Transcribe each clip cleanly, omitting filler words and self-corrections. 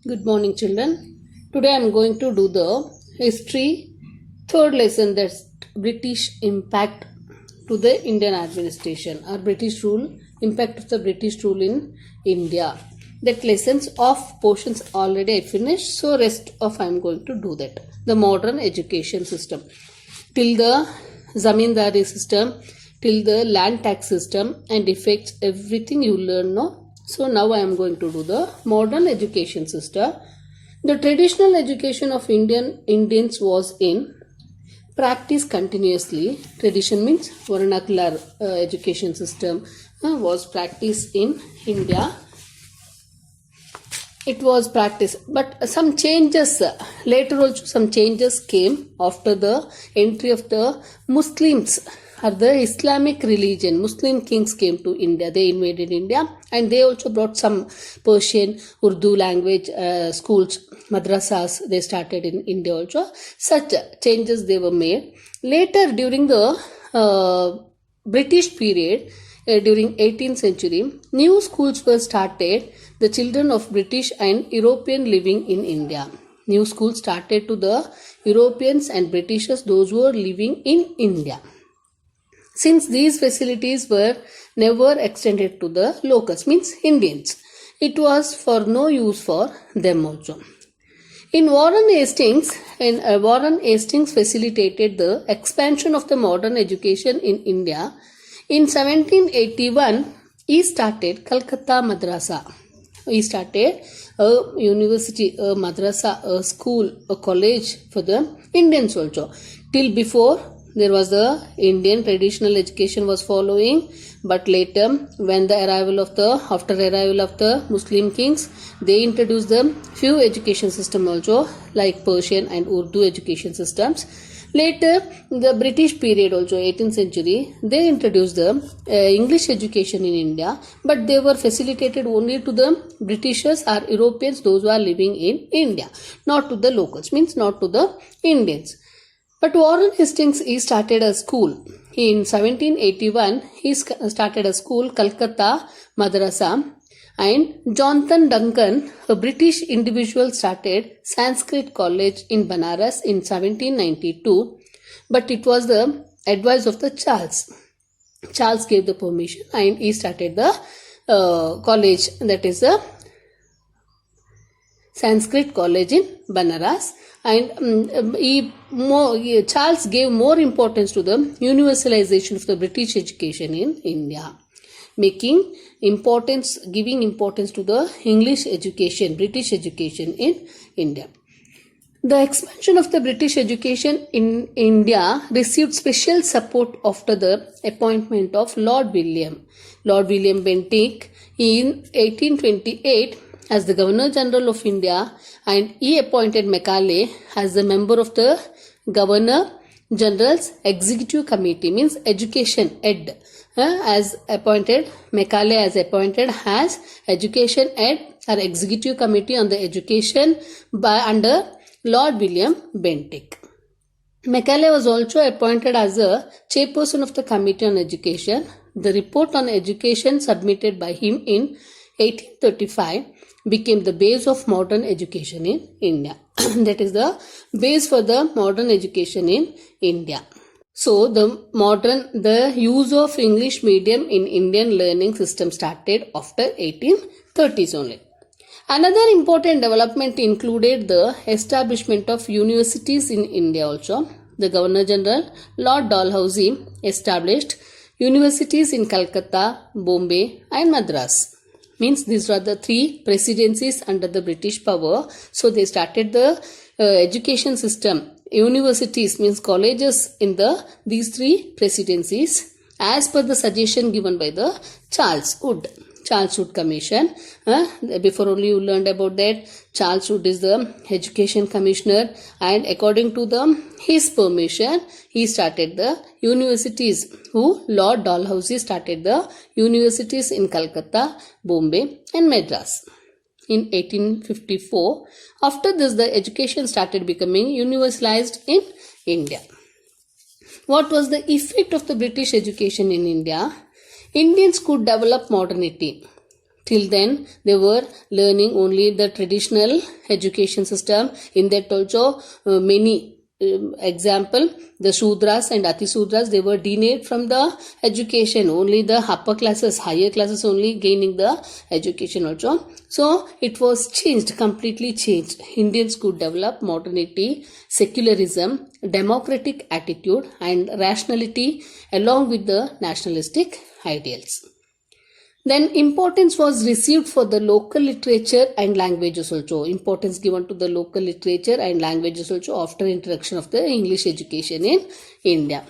Good morning, children. Today I am going to do the history third lesson, that's British impact to the Indian administration or British rule, impact of the British rule in India. That lessons of portions already I finished, so rest of I am going to do that. The modern education system till the zamindari system, till the land tax system, and affects everything you learn now. So now I am going to do the modern education system. The traditional education of Indians was in practice continuously. Tradition means vernacular education system was practiced in India. It was practiced, but some changes later also some changes came after the entry of the Muslims or the Islamic religion. Muslim kings came to India. They invaded India and they also brought some Persian, Urdu language schools, madrasas. They started in India also. Such changes they were made. Later during the British period, during 18th century, new schools were started. The children of British and European living in India. New schools started to the Europeans and Britishers, those who were living in India. Since these facilities were never extended to the locals, means Indians, it was for no use for them also. In Warren Hastings facilitated the expansion of the modern education in India. In 1781, he started Calcutta Madrasa. He started a university, a madrasa, a school, a college for the Indians also. Till before, there was the Indian traditional education was following, but later when the after arrival of the Muslim kings, they introduced the few education system also, like Persian and Urdu education systems. Later, the British period also, 18th century, they introduced the English education in India, but they were facilitated only to the Britishers or Europeans, those who are living in India, not to the locals, means not to the Indians. But Warren Hastings, he started a school. In 1781, he started a school, Calcutta Madrasa, and Jonathan Duncan, a British individual, started Sanskrit College in Banaras in 1792, but it was the advice of the Charles. Charles gave the permission and he started the college, that is the Sanskrit College in Banaras, and Charles gave more importance to the universalization of the British education in India, giving importance to the English education, British education in India. The expansion of the British education in India received special support after the appointment of Lord William Bentinck in 1828 as the Governor General of India, and he appointed Macaulay as the member of the Governor General's Executive Committee, means Education Ed, as appointed. Macaulay as appointed as Education Ed or Executive Committee on the Education under Lord William Bentinck. Macaulay was also appointed as the chairperson of the Committee on Education. The report on education submitted by him in 1835 became the base of modern education in India. That is the base for the modern education in India. So the use of English medium in Indian learning system started after 1830s only. Another important development included the establishment of universities in India also. The Governor General Lord Dalhousie established universities in Calcutta, Bombay and Madras. Means these are the three presidencies under the British power. So they started the education system. Universities means colleges in these three presidencies as per the suggestion given by the Charles Wood Commission. Before only you learned about that. Charles Wood is the education commissioner, and according to his permission, he started the universities. Lord Dalhousie started the universities in Calcutta, Bombay and Madras in 1854. After this, the education started becoming universalized in India. What was the effect of the British education in India? Indians could develop modernity, Till then, they were learning only the traditional education system. In that also, many example, the Shudras and Atisudras, they were denied from the education. Only the upper classes, higher classes only gaining the education also. So, it was changed, completely changed. Indians could develop modernity, secularism, democratic attitude and rationality along with the nationalistic ideals. Then importance was received for the local literature and languages also. Importance given to the local literature and languages also after introduction of the English education in India.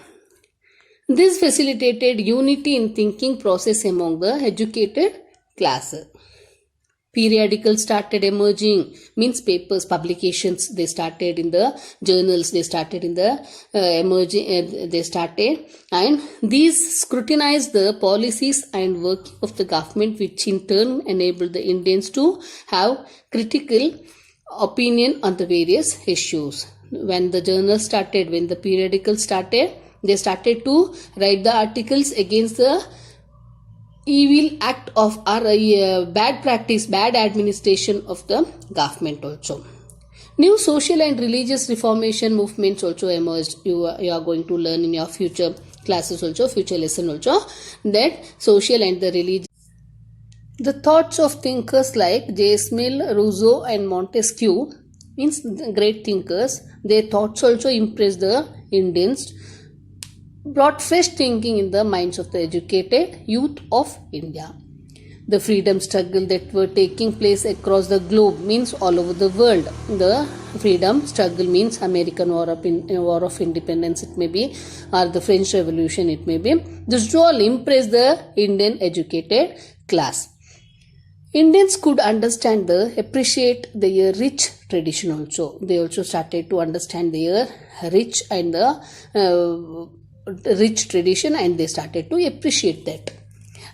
This facilitated unity in thinking process among the educated classes. Periodicals started emerging, means papers, publications, they started in the journals, they started in the and these scrutinized the policies and work of the government, which in turn enabled the Indians to have critical opinion on the various issues. When the journals started, when the periodicals started, they started to write the articles against the evil act of our bad practice, bad administration of the government also. New social and religious reformation movements also emerged. You are going to learn in your future classes also, future lesson also, that social and the religious. The thoughts of thinkers like J.S. Mill, Rousseau and Montesquieu, means great thinkers, their thoughts also impressed the Indians, brought fresh thinking in the minds of the educated youth of India. The freedom struggle that were taking place across the globe, means all over the world. The freedom struggle means American War of Independence, it may be, or the French Revolution, it may be. This all impressed the Indian educated class. Indians could understand appreciate their rich tradition also. They also started to understand their rich and the rich tradition, and they started to appreciate that.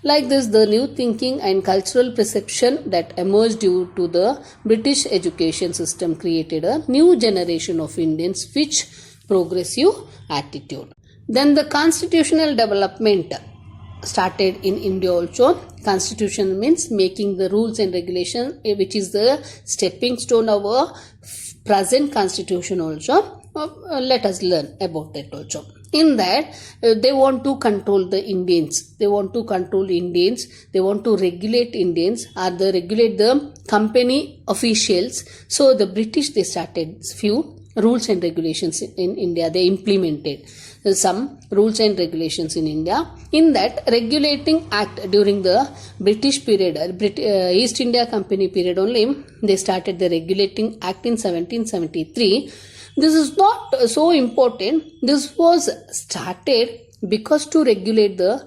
Like this, the new thinking and cultural perception that emerged due to the British education system created a new generation of Indians with progressive attitude. Then the constitutional development started in India also. Constitution means making the rules and regulation, which is the stepping stone of our present constitution also. Let us learn about that also. In that, they want to control the Indians. They want to control Indians. They want to regulate Indians, or they regulate the company officials. So the British, they started few rules and regulations in India. They implemented some rules and regulations in India. In that, regulating act during the British period, East India Company period only, they started the regulating act in 1773. This is not so important. This was started because to regulate the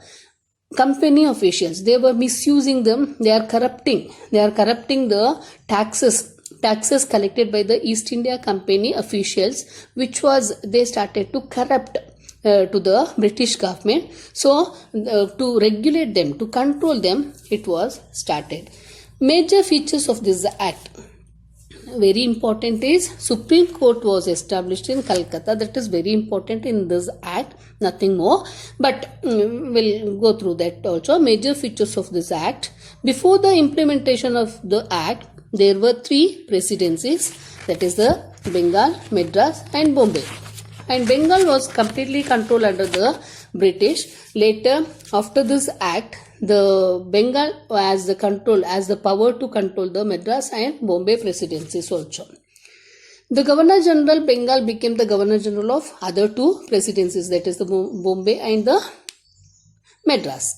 company officials. They were misusing them. They are corrupting the taxes collected by the East India Company officials, which was they started to corrupt to the British government. So to regulate them, to control them, it was started. Major features of this act. Very important is Supreme Court was established in Calcutta. That is very important in this act, nothing more, but we'll go through that also. Major features of this act. Before the implementation of the act, there were 3 presidencies, that is the Bengal, Madras and Bombay. And Bengal was completely controlled under the British. Later, after this act, the Bengal has the power to control the Madras and Bombay presidencies also. The Governor General Bengal became the Governor General of other 2 presidencies, that is the Bombay and the Madras.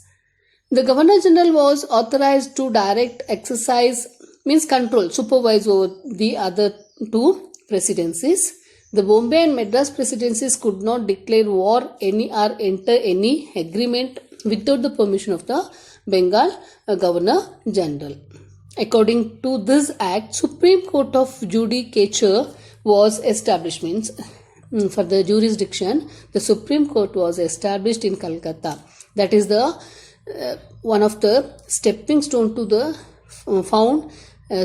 The Governor General was authorized to direct, exercise, means control, supervise over the other 2 presidencies. The Bombay and Madras presidencies could not declare war or enter any agreement without the permission of the Bengal Governor General. According to this act, Supreme Court of Judicature was established, means for the jurisdiction, the Supreme Court was established in Calcutta. That is the one of the stepping stone to the found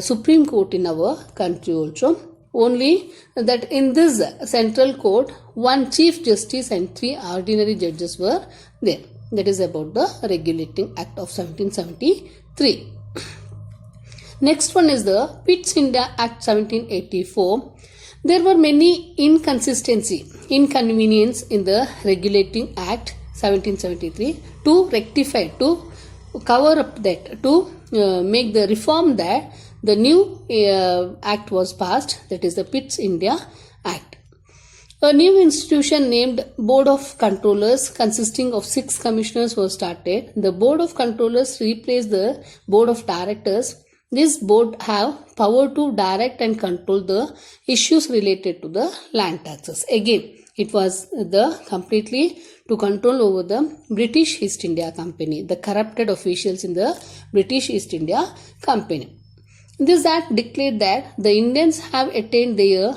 Supreme Court in our country also. Only that in this central court, 1 Chief Justice and 3 ordinary judges were there. That is about the Regulating Act of 1773. Next one is the Pitt's India Act 1784. There were many inconvenience in the Regulating Act 1773 to rectify, to cover up that, to make the reform that the new act was passed, that is the Pitt's India Act. A new institution named Board of Controllers consisting of 6 commissioners was started. The Board of Controllers replaced the Board of Directors. This board have power to direct and control the issues related to the land taxes. Again, it was the completely to control over the British East India Company, the corrupted officials in the British East India Company. This act declared that the Indians have attained their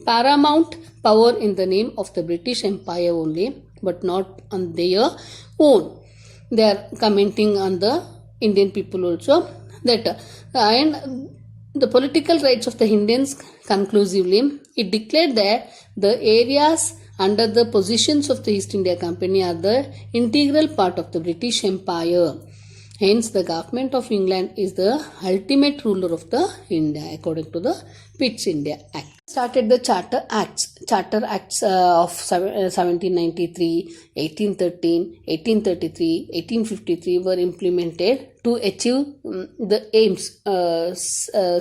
paramount power in the name of the British Empire only, but not on their own. They are commenting on the Indian people also, that and the political rights of the Indians conclusively. It declared that the areas under the possessions of the East India Company are the integral part of the British Empire. Hence, the government of England is the ultimate ruler of the India according to the Pitt's India Act. Started the Charter Acts. Charter Acts of 1793, 1813, 1833, 1853 were implemented to achieve the aims,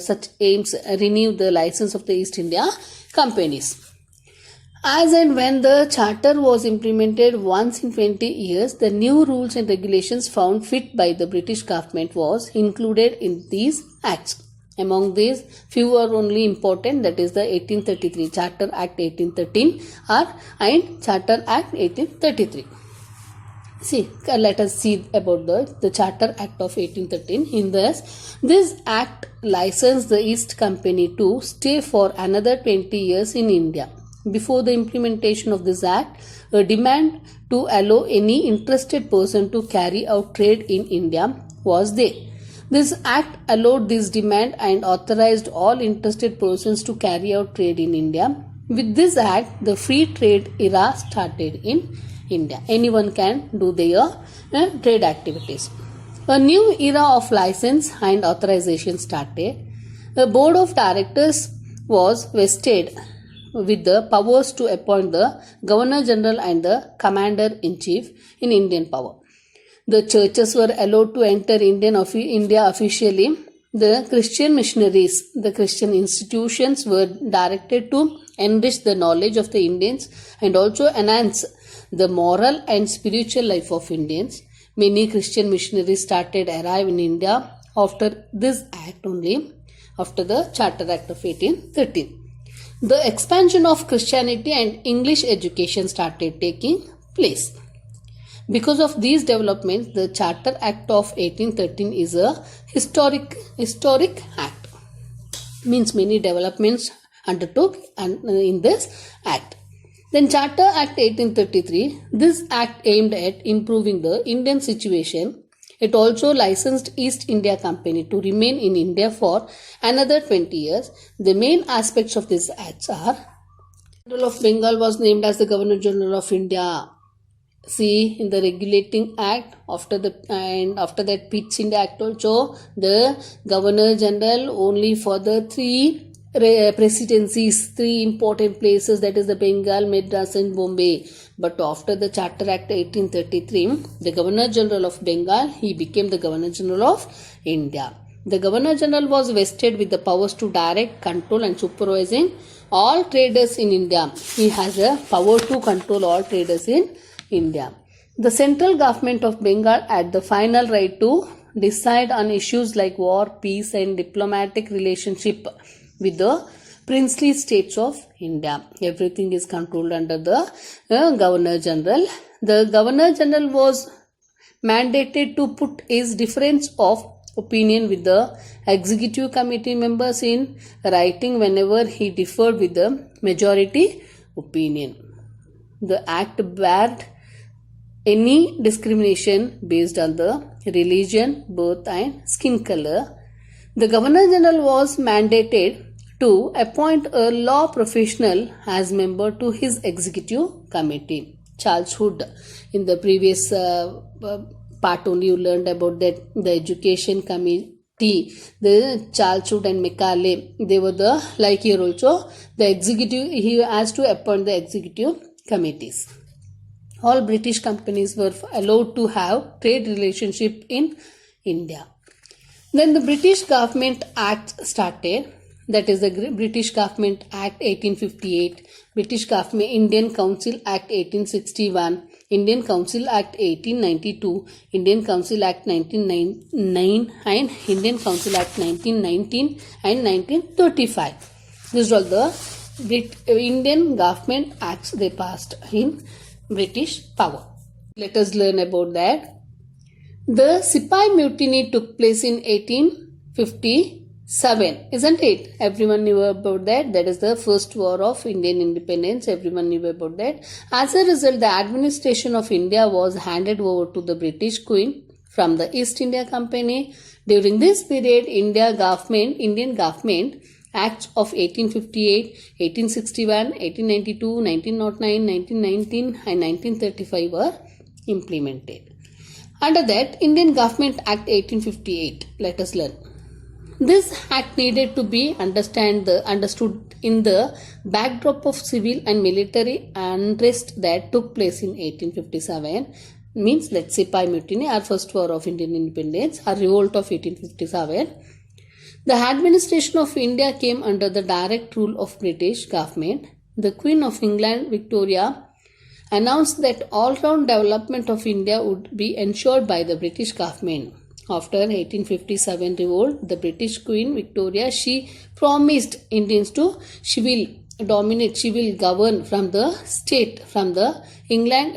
such aims renew the license of the East India Companies. As and when the charter was implemented once in 20 years, the new rules and regulations found fit by the British government was included in these acts. Among these, few are only important, that is the 1833 Charter Act 1813 and Charter Act 1833. See, let us see about the Charter Act of 1813. In this act licensed the East Company to stay for another 20 years in India. Before the implementation of this act, a demand to allow any interested person to carry out trade in India was there. This act allowed this demand and authorized all interested persons to carry out trade in India. With this act, the free trade era started in India. Anyone can do their trade activities. A new era of license and authorization started. The Board of Directors was vested with the powers to appoint the Governor General and the Commander-in-Chief in Indian power. The churches were allowed to enter India officially. The Christian missionaries, the Christian institutions were directed to enrich the knowledge of the Indians and also enhance the moral and spiritual life of Indians. Many Christian missionaries started arrive in India after this act only, after the Charter Act of 1813. The expansion of Christianity and English education started taking place. Because of these developments, the Charter Act of 1813 is a historic act. Means many developments undertook in this act. Then Charter Act 1833, this act aimed at improving the Indian situation. It also licensed East India Company to remain in India for another 20 years. The main aspects of these acts are: General of Bengal was named as the Governor General of India. See, in the Regulating Act, after that Pitt's India Act also, the Governor General only for the 3 presidencies, 3 important places, that is the Bengal, Madras and Bombay. But after the Charter Act 1833, the Governor General of Bengal, he became the Governor General of India. The Governor General was vested with the powers to direct, control and supervising all traders in India. He has a power to control all traders in India. The central government of Bengal had the final right to decide on issues like war, peace and diplomatic relationship with the princely states of India. Everything is controlled under the Governor General. The Governor General was mandated to put his difference of opinion with the executive committee members in writing whenever he differed with the majority opinion. The act barred any discrimination based on the religion, birth and skin color. The Governor General was mandated to appoint a law professional as member to his executive committee. Charles Hood, in the previous part only you learned about that the education the Chalchut and Macaulay, they were the, like here also, the executive, he has to appoint the executive committees. All British companies were allowed to have trade relationship in India. Then the British Government Act started, that is the British Government Act 1858, British Government Indian Council Act 1861, Indian Council Act 1892, Indian Council Act 1909 and Indian Council Act 1919 and 1935. These are all the Indian Government Acts they passed in British power. Let us learn about that. The Sipai Mutiny took place in 1857, isn't it? Everyone knew about that. That is the first war of Indian independence. Everyone knew about that. As a result, the administration of India was handed over to the British Queen from the East India Company. During this period, Indian government Acts of 1858, 1861, 1892, 1909, 1919 and 1935 were implemented. Under that, Indian Government Act 1858, let us learn. This act needed to be understood in the backdrop of civil and military unrest that took place in 1857. Means that Sipai Mutiny, our first war of Indian independence, our revolt of 1857. The administration of India came under the direct rule of British government. The Queen of England, Victoria, announced that all-round development of India would be ensured by the British government. After 1857 revolt, the British Queen Victoria, she promised Indians she will govern from the state, from the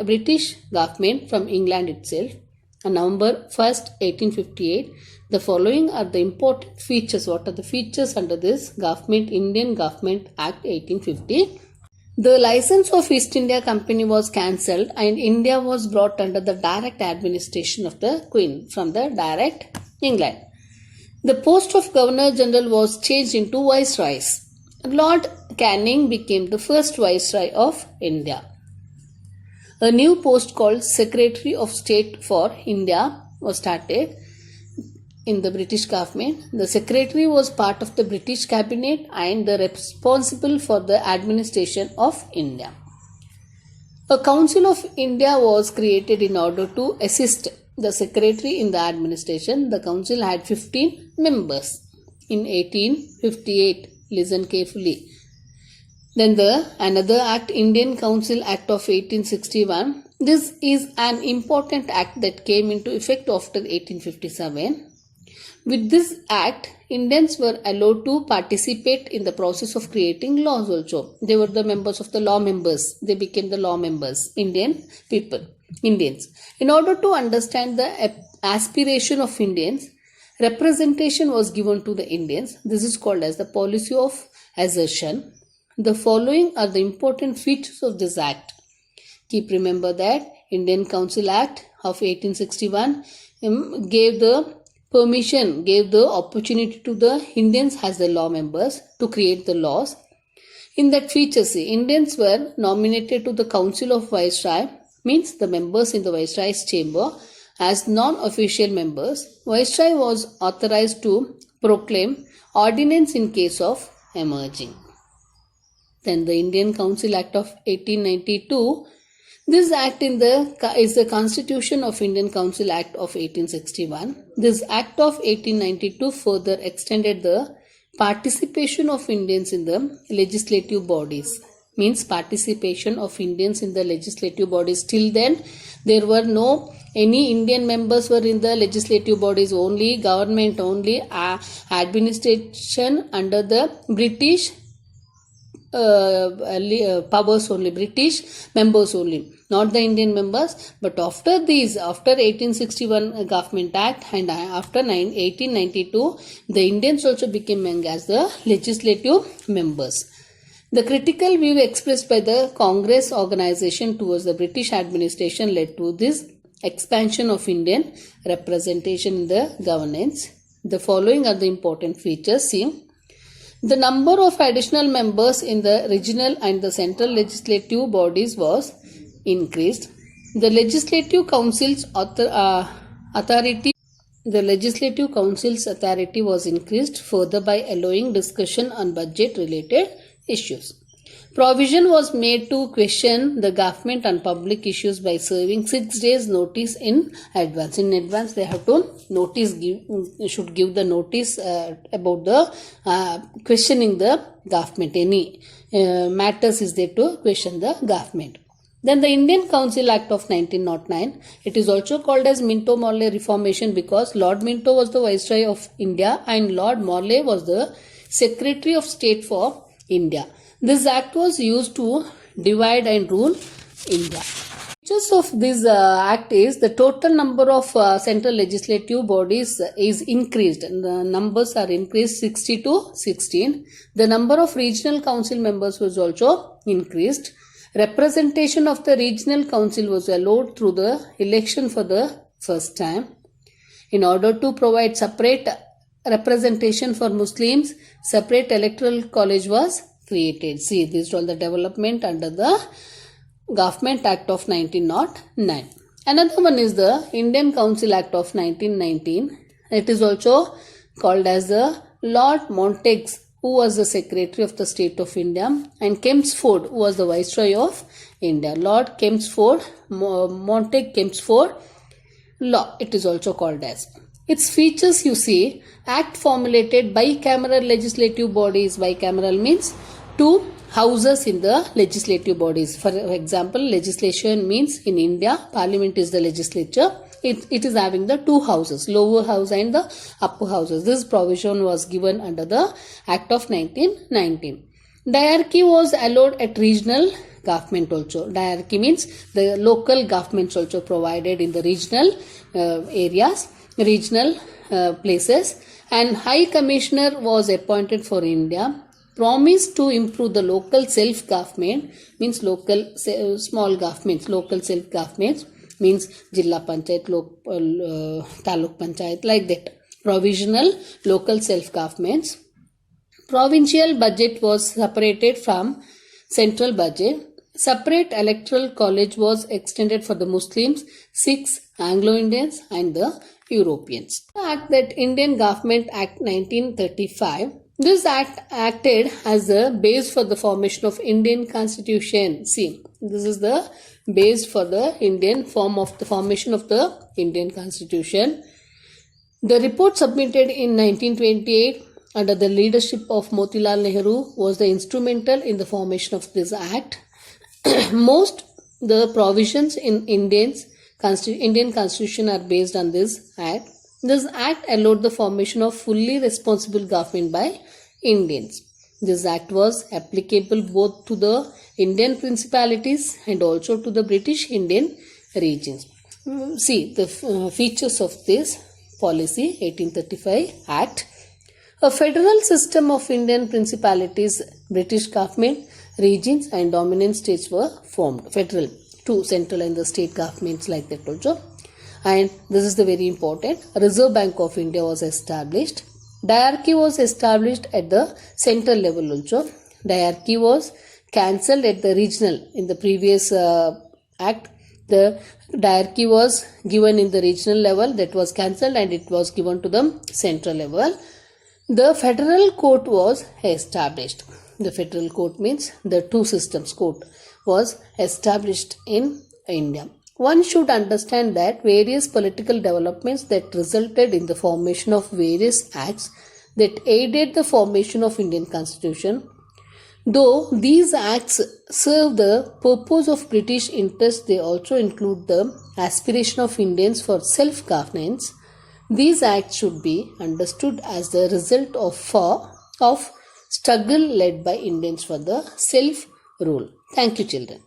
British government, from England itself. On November 1st, 1858, the following are the important features. What are the features under this Indian Government Act 1850? The license of East India Company was cancelled and India was brought under the direct administration of the Queen from the direct England. The post of Governor General was changed into Viceroys. Lord Canning became the first Viceroy of India. A new post called Secretary of State for India was started in the British government. The secretary was part of the British cabinet and responsible for the administration of India. A Council of India was created in order to assist the secretary in the administration. The council had 15 members. In 1858, listen carefully. Then another act, Indian Council Act of 1861. This is an important act that came into effect after 1857. With this act, Indians were allowed to participate in the process of creating laws also. They were the members of the law members. They became the law members, Indians. In order to understand the aspiration of Indians, representation was given to the Indians. This is called as the policy of assertion. The following are the important features of this act. Keep remember that Indian Council Act of 1861 gave the opportunity to the Indians as the law members to create the laws. In that feature, Indians were nominated to the Council of Viceroy, means the members in the Viceroy's chamber, as non-official members. Viceroy was authorized to proclaim ordinance in case of emerging. Then the Indian Council Act of 1892. This act is the Constitution of Indian Council Act of 1861. This Act of 1892 further extended the participation of Indians in the legislative bodies. Means participation of Indians in the legislative bodies. Till then, there were no any Indian members were in the legislative bodies, only government, only administration under the British powers only, British members only, not the Indian members. But after 1861 Government Act and after 1892, the Indians also became as the legislative members. The critical view expressed by the Congress organization towards the British administration led to this expansion of Indian representation in the governance. The following are the important features. See, the number of additional members in the regional and the central legislative bodies was increased. The legislative council's authority the Legislative Council's authority was increased further by allowing discussion on budget-related issues. Provision was made to question the government on public issues by serving 6 days notice in advance. In advance, they have to should give the notice about the questioning the government. Any matters is there to question the government. Then the Indian Council Act of 1909, it is also called as Minto-Morley Reformation because Lord Minto was the Viceroy of India and Lord Morley was the Secretary of State for India. This act was used to divide and rule India. Features of this act is the total number of central legislative bodies is increased. The numbers are increased 60 to 16. The number of regional council members was also increased. Representation of the regional council was allowed through the election for the first time. In order to provide separate representation for Muslims, separate electoral college was created. See, this is all the development under the Government Act of 1909. Another one is the Indian Council Act of 1919. It is also called as the Lord Montagu, who was the Secretary of the State of India, and Chelmsford, who was the Viceroy of India. Lord Chelmsford, Montagu Chelmsford Law, it is also called as. Its features, you see, act formulated bicameral legislative bodies. Bicameral means two houses in the legislative bodies. For example, legislation means in India, Parliament is the legislature. It is having the two houses, lower house and the upper houses. This provision was given under the Act of 1919. Diarchy was allowed at regional government also. Diarchy means the local governments also provided in the regional areas, regional places. And High Commissioner was appointed for India. Promised to improve the local self-government means local small governments, local self-governments means Jilla Panchayat, Taluk Panchayat, like that. Provisional local self-governments. Provincial budget was separated from central budget. Separate electoral college was extended for the Muslims, Sikhs, Anglo-Indians and the Europeans. The Act that Indian Government Act 1935. This act acted as the base for the formation of Indian Constitution. See, this is the base for the Indian formation of the Indian Constitution. The report submitted in 1928 under the leadership of Motilal Nehru was the instrumental in the formation of this act. Most the provisions in Indian Constitution are based on this act. This act allowed the formation of fully responsible government by Indians. This act was applicable both to the Indian principalities and also to the British Indian regions. See the features of this policy 1835 Act. A federal system of Indian principalities, British government, regions and dominant states were formed. Federal, two central and the state governments like that also. And this is the very important. Reserve Bank of India was established. Diarchy was established at the central level also. Diarchy was cancelled at the regional. In the previous act, the diarchy was given in the regional level, that was cancelled and it was given to the central level. The federal court was established. The federal court means the two systems court was established in India. One should understand that various political developments that resulted in the formation of various acts that aided the formation of Indian Constitution. Though these acts serve the purpose of British interests, they also include the aspiration of Indians for self-governance. These acts should be understood as the result of struggle led by Indians for the self-rule. Thank you, children.